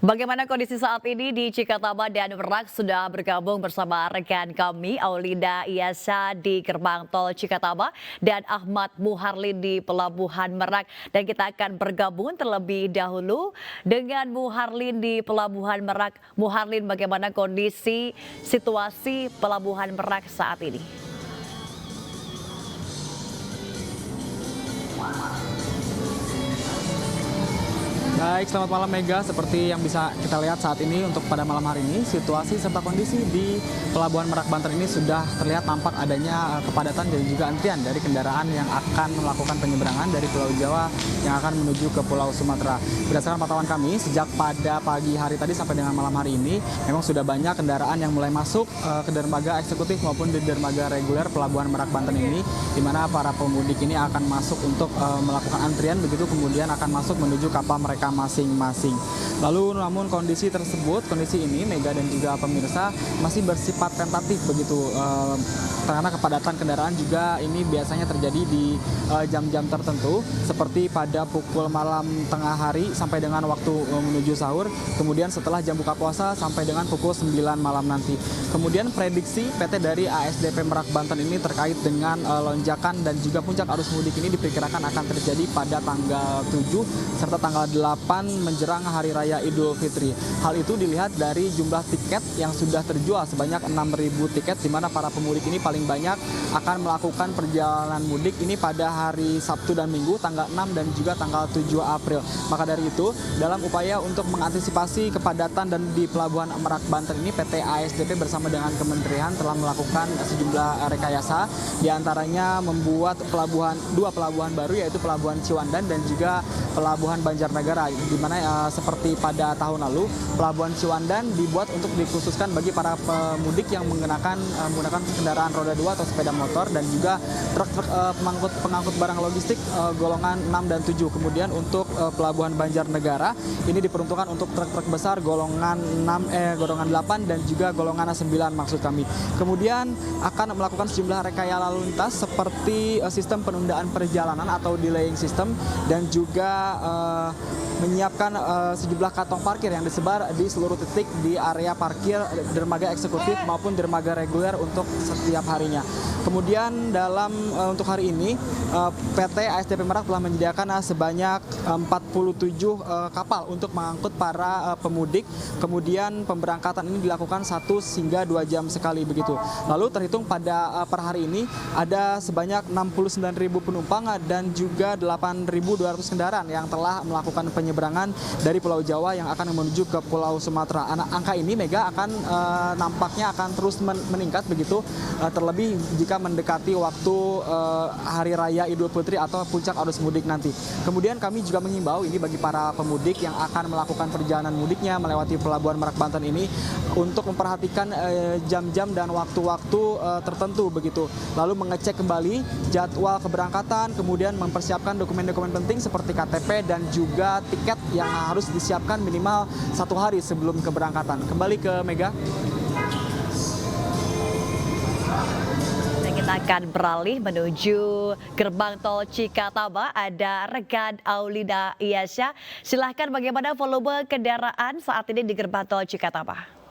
Bagaimana kondisi saat ini di Cikatama dan Merak sudah bergabung bersama rekan kami Aulinda Iyasa di Gerbang Tol Cikatama dan Ahmad Muharlin di Pelabuhan Merak. Dan kita akan bergabung terlebih dahulu dengan Muharlin di Pelabuhan Merak. Muharlin, bagaimana kondisi situasi Pelabuhan Merak saat ini? Baik, selamat malam Mega. Seperti yang bisa kita lihat saat ini untuk pada malam hari ini, situasi serta kondisi di Pelabuhan Merak Banten ini sudah terlihat tampak adanya kepadatan dan juga antrian dari kendaraan yang akan melakukan penyeberangan dari Pulau Jawa yang akan menuju ke Pulau Sumatera. Berdasarkan pantauan kami, sejak pada pagi hari tadi sampai dengan malam hari ini, memang sudah banyak kendaraan yang mulai masuk ke dermaga eksekutif maupun di dermaga reguler Pelabuhan Merak Banten ini, di mana para pemudik ini akan masuk untuk melakukan antrian, begitu kemudian akan masuk menuju kapal mereka masing-masing. Lalu namun kondisi ini Mega dan juga pemirsa masih bersifat tentatif begitu, karena kepadatan kendaraan juga ini biasanya terjadi di jam-jam tertentu seperti pada pukul malam tengah hari sampai dengan waktu menuju sahur, kemudian setelah jam buka puasa sampai dengan pukul 9 malam nanti. Kemudian prediksi PT dari ASDP Merak Banten ini terkait dengan lonjakan dan juga puncak arus mudik ini diperkirakan akan terjadi pada tanggal 7 serta tanggal 8 menjelang Hari Raya Idul Fitri. Hal itu dilihat dari jumlah tiket yang sudah terjual sebanyak 6.000 tiket, di mana para pemudik ini paling banyak akan melakukan perjalanan mudik ini pada hari Sabtu dan Minggu tanggal 6 dan juga tanggal 7 April. Maka dari itu, dalam upaya untuk mengantisipasi kepadatan dan di Pelabuhan Merak Banten ini, PT ASDP bersama dengan Kementerian telah melakukan sejumlah rekayasa, diantaranya membuat dua pelabuhan baru, yaitu Pelabuhan Ciwandan dan juga Pelabuhan Banjarnegara, di mana seperti pada tahun lalu Pelabuhan Ciwandan dibuat untuk dikhususkan bagi para pemudik yang menggunakan kendaraan roda 2 atau sepeda motor dan juga truk-truk pengangkut barang logistik golongan 6 dan 7. Kemudian untuk Pelabuhan Banjarnegara ini diperuntukkan untuk truk-truk besar golongan 8 dan juga golongan 9 maksud kami. Kemudian akan melakukan sejumlah rekayasa lalu lintas seperti sistem penundaan perjalanan atau delaying system dan juga menyiapkan sejumlah kantong parkir yang disebar di seluruh titik di area parkir dermaga eksekutif maupun dermaga reguler untuk setiap harinya. Kemudian untuk hari ini PT ASDP Merak telah menyediakan sebanyak 47 kapal untuk mengangkut para pemudik. Kemudian pemberangkatan ini dilakukan 1 hingga 2 jam sekali begitu. Lalu terhitung pada per hari ini ada sebanyak 69.000 penumpang dan juga 8.200 kendaraan yang telah melakukan penyeberangan dari Pulau Jawa yang akan menuju ke Pulau Sumatera. Angka ini Mega akan nampaknya akan terus meningkat begitu, terlebih jika mendekati waktu Hari Raya Idul Fitri atau puncak arus mudik nanti. Kemudian kami juga mengimbau ini bagi para pemudik yang akan melakukan perjalanan mudiknya melewati Pelabuhan Merak Banten ini untuk memperhatikan jam-jam dan waktu-waktu tertentu begitu. Lalu mengecek kembali jadwal keberangkatan, kemudian mempersiapkan dokumen-dokumen penting seperti KTP dan juga tiket yang harus disiapkan minimal 1 hari sebelum keberangkatan. Kembali ke Mega. Kita akan beralih menuju Gerbang Tol Cikatama. Ada rekan Aulinda Iyasa. Silahkan, bagaimana volume kendaraan saat ini di Gerbang Tol Cikatama?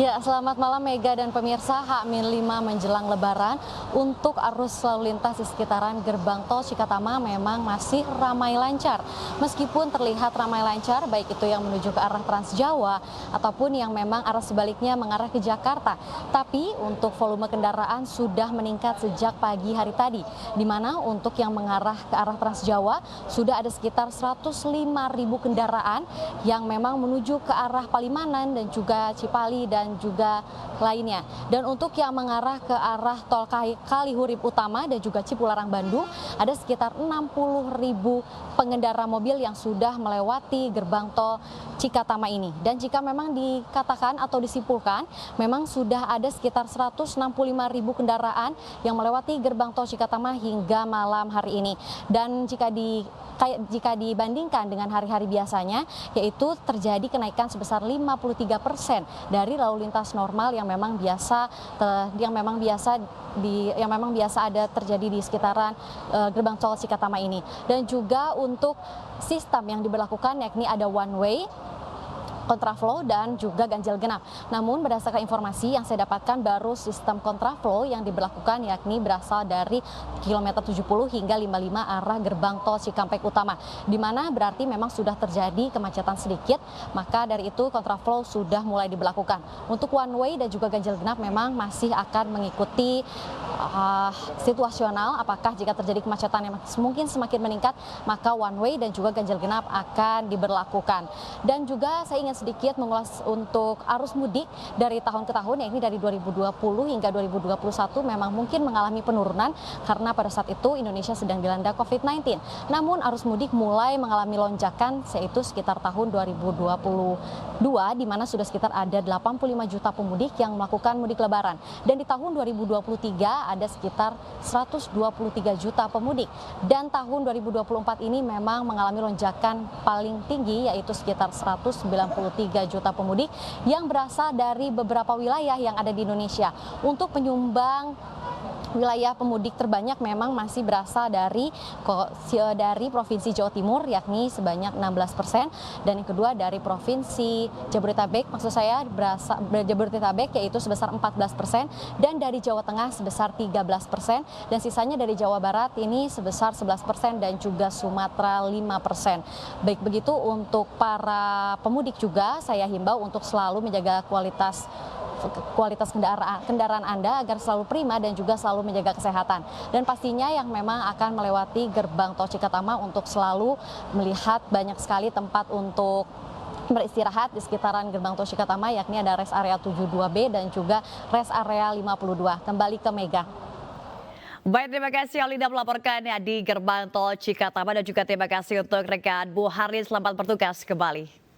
Ya, selamat malam Mega dan pemirsa. H-5 menjelang Lebaran, untuk arus lalu lintas di sekitaran Gerbang Tol Cikatama memang masih ramai lancar. Meskipun terlihat ramai lancar, baik itu yang menuju ke arah Trans Jawa ataupun yang memang arah sebaliknya mengarah ke Jakarta. Tapi untuk volume kendaraan sudah meningkat sejak pagi hari tadi, di mana untuk yang mengarah ke arah Trans Jawa sudah ada sekitar 105.000 kendaraan yang memang menuju ke arah Palimanan dan juga Cipali dan juga lainnya. Dan untuk yang mengarah ke arah tol Kalihurip Utama dan juga Cipularang Bandung, ada sekitar 60.000 pengendara mobil yang sudah melewati gerbang tol Cikatama ini. Dan jika memang dikatakan atau disimpulkan, memang sudah ada sekitar 165.000 kendaraan yang melewati gerbang tol Cikatama hingga malam hari ini. Dan jika dibandingkan dengan hari-hari biasanya, yaitu terjadi kenaikan sebesar 53% dari lalu lalu lintas normal yang memang biasa ada terjadi di sekitaran gerbang tol Cikatama ini. Dan juga untuk sistem yang diberlakukan yakni ada one way, kontraflow dan juga ganjil genap. Namun berdasarkan informasi yang saya dapatkan baru sistem kontraflow yang diberlakukan yakni berasal dari kilometer 70 hingga 55 arah gerbang tol Cikampek Utama, di mana berarti memang sudah terjadi kemacetan sedikit, maka dari itu kontraflow sudah mulai diberlakukan. Untuk one way dan juga ganjil genap memang masih akan mengikuti situasional, apakah jika terjadi kemacetan yang mungkin semakin meningkat, maka one way dan juga ganjil genap akan diberlakukan. Dan juga saya ingin sedikit mengulas untuk arus mudik dari tahun ke tahun, yakni dari 2020 hingga 2021 memang mungkin mengalami penurunan karena pada saat itu Indonesia sedang dilanda COVID-19. Namun arus mudik mulai mengalami lonjakan, yaitu sekitar tahun 2022 di mana sudah sekitar ada 85 juta pemudik yang melakukan mudik lebaran. Dan di tahun 2023 ada sekitar 123 juta pemudik. Dan tahun 2024 ini memang mengalami lonjakan paling tinggi, yaitu sekitar 193 juta pemudik yang berasal dari beberapa wilayah yang ada di Indonesia. Untuk penyumbang wilayah pemudik terbanyak memang masih berasal dari Provinsi Jawa Timur, yakni sebanyak 16%, dan yang kedua dari Provinsi Jabodetabek, Jabodetabek yaitu sebesar 14%, dan dari Jawa Tengah sebesar 13%, dan sisanya dari Jawa Barat ini sebesar 11% dan juga Sumatera 5%. Baik begitu, untuk para pemudik juga saya himbau untuk selalu menjaga kualitas kendaraan Anda agar selalu prima dan juga selalu menjaga kesehatan. Dan pastinya yang memang akan melewati gerbang tol Cikatama untuk selalu melihat banyak sekali tempat untuk beristirahat di sekitaran gerbang tol Cikatama, yakni ada rest area 72B dan juga rest area 52. Kembali ke Mega. Baik, terima kasih Aulinda melaporkannya di gerbang tol Cikatama, dan juga terima kasih untuk rekan Bu Harlin, selamat bertugas kembali.